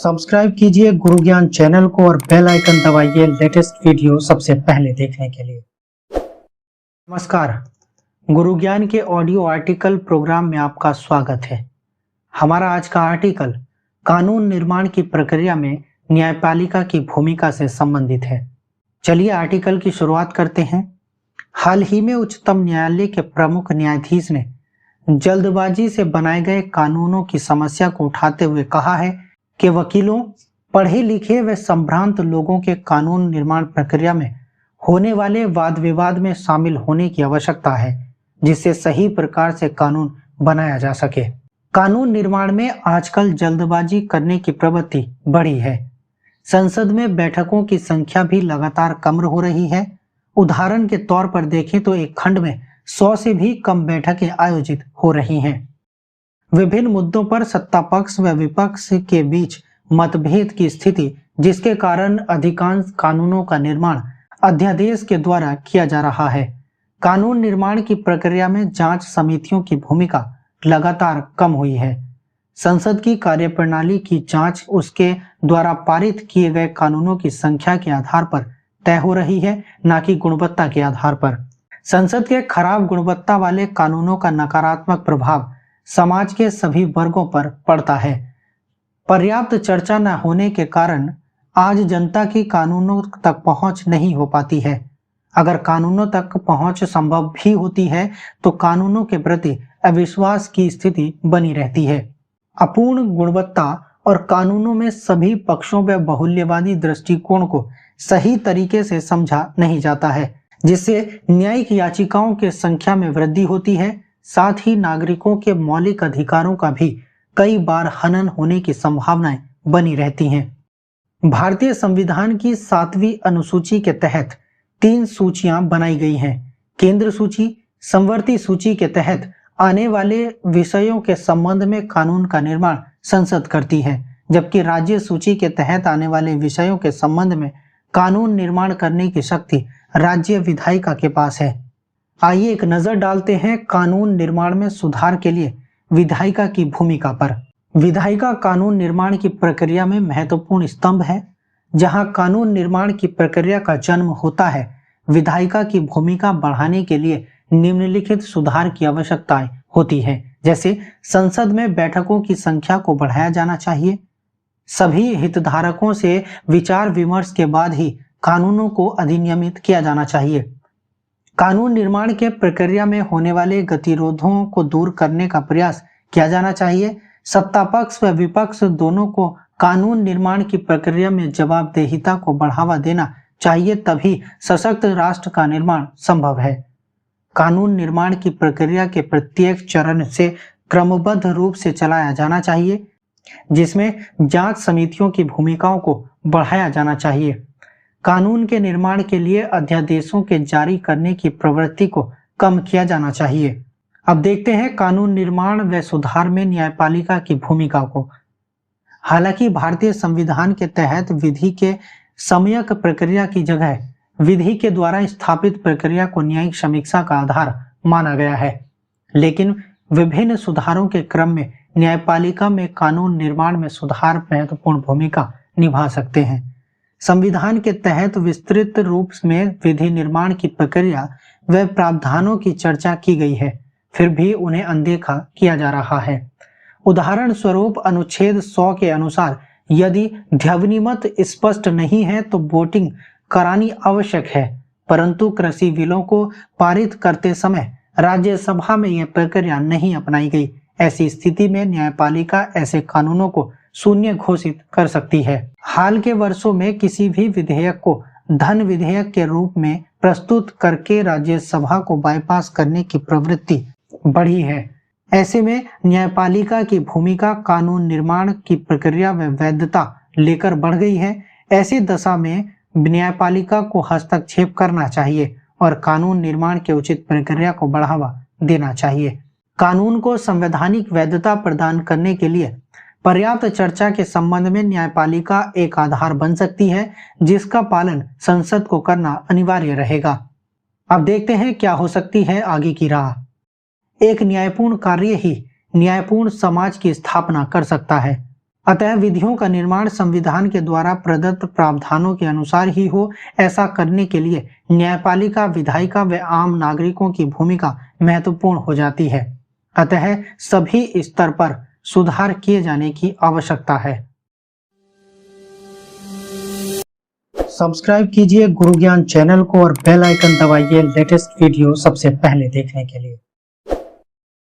Subscribe कीजिए गुरु ज्ञान channel को और बेल आइकन दबाइए लेटेस्ट वीडियो सबसे पहले देखने के लिए। नमस्कार, गुरु ज्ञान के ऑडियो आर्टिकल प्रोग्राम में आपका स्वागत है। हमारा आज का आर्टिकल कानून निर्माण की प्रक्रिया में न्यायपालिका की भूमिका से संबंधित है। चलिए आर्टिकल की शुरुआत करते हैं। हाल ही में उच्चतम न्यायालय के प्रमुख न्यायाधीश ने जल्दबाजी से बनाए गए कानूनों की समस्या को उठाते हुए कहा है कि वकीलों, पढ़े लिखे व संभ्रांत लोगों के कानून निर्माण प्रक्रिया में होने वाले वाद विवाद में शामिल होने की आवश्यकता है, जिससे सही प्रकार से कानून बनाया जा सके। कानून निर्माण में आजकल जल्दबाजी करने की प्रवृत्ति बढ़ी है। संसद में बैठकों की संख्या भी लगातार कम हो रही है। उदाहरण के तौर पर देखें तो एक खंड में 100 से भी कम बैठकें आयोजित हो रही हैं। विभिन्न मुद्दों पर सत्ता पक्ष व विपक्ष के बीच मतभेद की स्थिति, जिसके कारण अधिकांश कानूनों का निर्माण अध्यादेश के द्वारा किया जा रहा है। कानून निर्माण की प्रक्रिया में जांच समितियों की भूमिका लगातार कम हुई है। संसद की कार्यप्रणाली की जांच उसके द्वारा पारित किए गए कानूनों की संख्या के आधार पर तय हो रही है, न कि गुणवत्ता के आधार पर। संसद के खराब गुणवत्ता वाले कानूनों का नकारात्मक प्रभाव समाज के सभी वर्गों पर पड़ता है। पर्याप्त चर्चा न होने के कारण आज जनता की कानूनों तक पहुंच नहीं हो पाती है। अगर कानूनों तक पहुंच संभव भी होती है तो कानूनों के प्रति अविश्वास की स्थिति बनी रहती है। अपूर्ण गुणवत्ता और कानूनों में सभी पक्षों व बहुल्यवादी दृष्टिकोण को सही तरीके से समझा नहीं जाता है, जिससे न्यायिक याचिकाओं की संख्या में वृद्धि होती है। साथ ही नागरिकों के मौलिक अधिकारों का भी कई बार हनन होने की संभावनाएं बनी रहती हैं। भारतीय संविधान की 7वीं अनुसूची के तहत 3 सूचियां बनाई गई हैं। केंद्र सूची, समवर्ती सूची के तहत आने वाले विषयों के संबंध में कानून का निर्माण संसद करती है, जबकि राज्य सूची के तहत आने वाले विषयों के संबंध में कानून निर्माण करने की शक्ति राज्य विधायिका के पास है। आइए एक नजर डालते हैं कानून निर्माण में सुधार के लिए विधायिका की भूमिका पर। विधायिका कानून निर्माण की प्रक्रिया में महत्वपूर्ण स्तंभ है। जहां कानून निर्माण की प्रक्रिया का जन्म होता है, विधायिका की भूमिका बढ़ाने के लिए निम्नलिखित सुधार की आवश्यकताएं होती है। जैसे संसद में बैठकों की संख्या को बढ़ाया जाना चाहिए। सभी हितधारकों से विचार विमर्श के बाद ही कानूनों को अधिनियमित किया जाना चाहिए। कानून निर्माण के प्रक्रिया में होने वाले गतिरोधों को दूर करने का प्रयास किया जाना चाहिए। सत्ता पक्ष व विपक्ष दोनों को कानून निर्माण की प्रक्रिया में जवाबदेहिता को बढ़ावा देना चाहिए, तभी सशक्त राष्ट्र का निर्माण संभव है। कानून निर्माण की प्रक्रिया के प्रत्येक चरण से क्रमबद्ध रूप से चलाया जाना चाहिए, जिसमें जांच समितियों की भूमिकाओं को बढ़ाया जाना चाहिए। कानून के निर्माण के लिए अध्यादेशों के जारी करने की प्रवृत्ति को कम किया जाना चाहिए। अब देखते हैं कानून निर्माण व सुधार में न्यायपालिका की भूमिका को। हालांकि भारतीय संविधान के तहत विधि के सम्यक प्रक्रिया की जगह विधि के द्वारा स्थापित प्रक्रिया को न्यायिक समीक्षा का आधार माना गया है, लेकिन विभिन्न सुधारों के क्रम में न्यायपालिका में कानून निर्माण में सुधार महत्वपूर्ण भूमिका निभा सकते हैं। संविधान के तहत विस्तृत रूप में विधि निर्माण की प्रक्रिया व प्रावधानों की चर्चा की गई है, फिर भी उन्हें अनदेखा किया जा रहा है। उदाहरण स्वरूप अनुच्छेद 100 के अनुसार यदि ध्वनिमत स्पष्ट नहीं है तो वोटिंग करानी आवश्यक है, परंतु कृषि बिलों को पारित करते समय राज्यसभा में यह प्रक्रिया नहीं अपनाई गई। ऐसी स्थिति में न्यायपालिका ऐसे कानूनों को शून्य घोषित कर सकती है। हाल के वर्षों में किसी भी विधेयक को धन विधेयक के रूप में प्रस्तुत करके राज्यसभा को बाईपास करने की प्रवृत्ति बढ़ी है। ऐसे में न्यायपालिका की भूमिका कानून निर्माण की प्रक्रिया में वैधता लेकर बढ़ गई है। ऐसी दशा में न्यायपालिका को हस्तक्षेप करना चाहिए और कानून निर्माण के उचित प्रक्रिया को बढ़ावा देना चाहिए। कानून को संवैधानिक वैधता प्रदान करने के लिए पर्याप्त चर्चा के संबंध में न्यायपालिका एक आधार बन सकती है, जिसका पालन संसद को करना अनिवार्य रहेगा। अब देखते हैं क्या हो सकती है आगे की राह। एक न्यायपूर्ण कार्य ही न्यायपूर्ण समाज की स्थापना कर सकता है। अतः विधियों का निर्माण संविधान के द्वारा प्रदत्त प्रावधानों के अनुसार ही हो। ऐसा करने के लिए न्यायपालिका, विधायिका व आम नागरिकों की भूमिका महत्वपूर्ण हो जाती है। अतः सभी स्तर पर सुधार किए जाने की आवश्यकता है। सब्सक्राइब कीजिए गुरु ज्ञान चैनल को और बेल आइकन दबाइए लेटेस्ट वीडियो सबसे पहले देखने के लिए।